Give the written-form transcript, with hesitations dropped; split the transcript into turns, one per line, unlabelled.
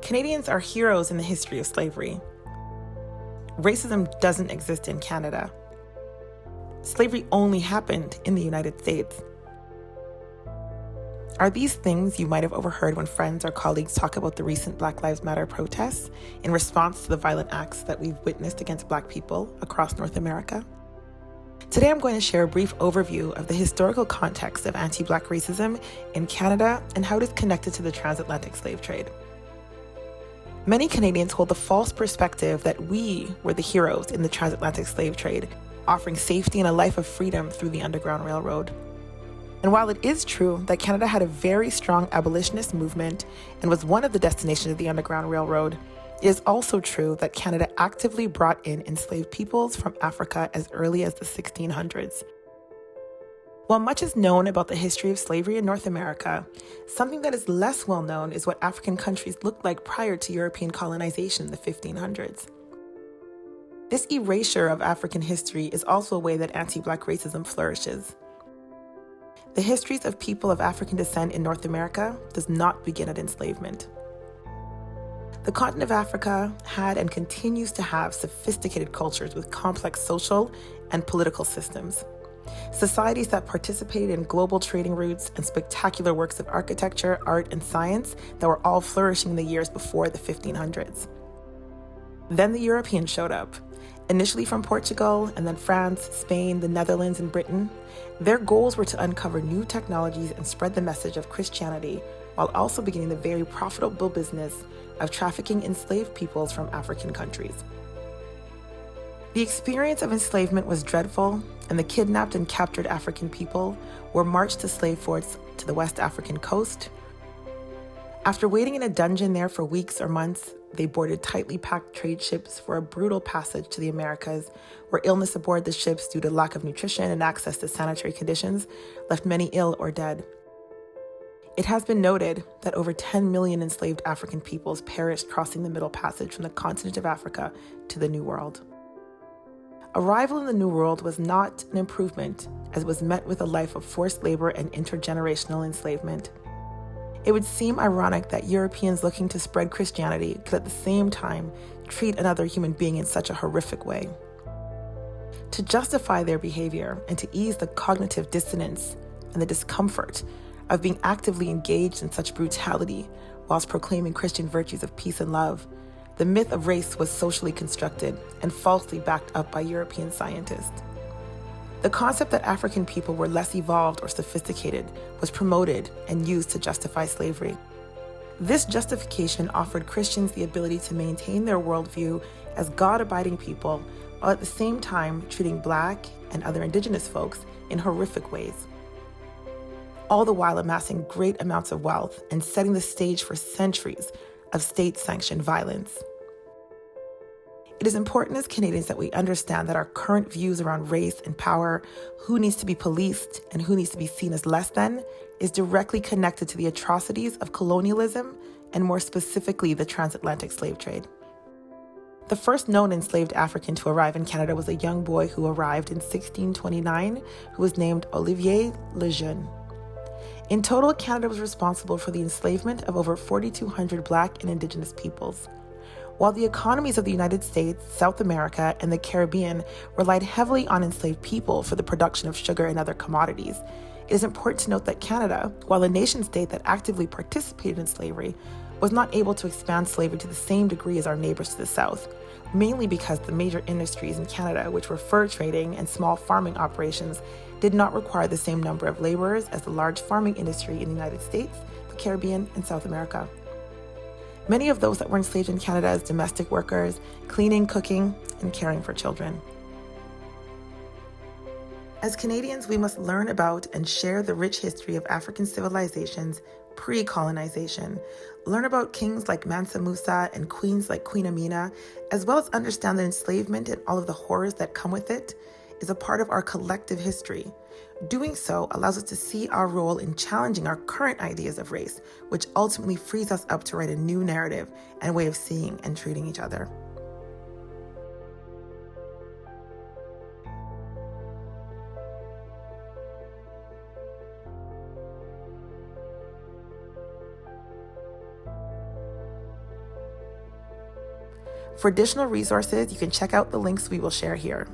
Canadians are heroes in the history of slavery. Racism doesn't exist in Canada. Slavery only happened in the United States. Are these things you might have overheard when friends or colleagues talk about the recent Black Lives Matter protests in response to the violent acts that we've witnessed against Black people across North America? Today I'm going to share a brief overview of the historical context of anti-Black racism in Canada and how it is connected to the transatlantic slave trade. Many Canadians hold the false perspective that we were the heroes in the transatlantic slave trade, offering safety and a life of freedom through the Underground Railroad. And while it is true that Canada had a very strong abolitionist movement and was one of the destinations of the Underground Railroad, it is also true that Canada actively brought in enslaved peoples from Africa as early as the 1600s. While much is known about the history of slavery in North America, something that is less well known is what African countries looked like prior to European colonization in the 1500s. This erasure of African history is also a way that anti-Black racism flourishes. The histories of people of African descent in North America does not begin at enslavement. The continent of Africa had and continues to have sophisticated cultures with complex social and political systems. Societies that participated in global trading routes and spectacular works of architecture, art, and science that were all flourishing in the years before the 1500s. Then the Europeans showed up, initially from Portugal and then France, Spain, the Netherlands, and Britain. Their goals were to uncover new technologies and spread the message of Christianity while also beginning the very profitable business of trafficking enslaved peoples from African countries. The experience of enslavement was dreadful, and the kidnapped and captured African people were marched to slave forts to the West African coast. After waiting in a dungeon there for weeks or months, they boarded tightly packed trade ships for a brutal passage to the Americas, where illness aboard the ships due to lack of nutrition and access to sanitary conditions left many ill or dead. It has been noted that over 10 million enslaved African peoples perished crossing the Middle Passage from the continent of Africa to the New World. Arrival in the New World was not an improvement, as it was met with a life of forced labor and intergenerational enslavement. It would seem ironic that Europeans looking to spread Christianity could at the same time treat another human being in such a horrific way. To justify their behavior and to ease the cognitive dissonance and the discomfort of being actively engaged in such brutality whilst proclaiming Christian virtues of peace and love, the myth of race was socially constructed and falsely backed up by European scientists. The concept that African people were less evolved or sophisticated was promoted and used to justify slavery. This justification offered Christians the ability to maintain their worldview as God-abiding people, while at the same time treating Black and other Indigenous folks in horrific ways, all the while amassing great amounts of wealth and setting the stage for centuries of state-sanctioned violence. It is important as Canadians that we understand that our current views around race and power, who needs to be policed and who needs to be seen as less than, is directly connected to the atrocities of colonialism and more specifically the transatlantic slave trade. The first known enslaved African to arrive in Canada was a young boy who arrived in 1629 who was named Olivier Lejeune. In total, Canada was responsible for the enslavement of over 4,200 Black and Indigenous peoples. While the economies of the United States, South America, and the Caribbean relied heavily on enslaved people for the production of sugar and other commodities, it is important to note that Canada, while a nation-state that actively participated in slavery, was not able to expand slavery to the same degree as our neighbors to the south, mainly because the major industries in Canada, which were fur trading and small farming operations, did not require the same number of laborers as the large farming industry in the United States, the Caribbean, and South America. Many of those that were enslaved in Canada as domestic workers, cleaning, cooking, and caring for children. As Canadians, we must learn about and share the rich history of African civilizations pre-colonization, learn about kings like Mansa Musa and queens like Queen Amina, as well as understand that enslavement and all of the horrors that come with it is a part of our collective history. Doing so allows us to see our role in challenging our current ideas of race, which ultimately frees us up to write a new narrative and way of seeing and treating each other. For additional resources, you can check out the links we will share here.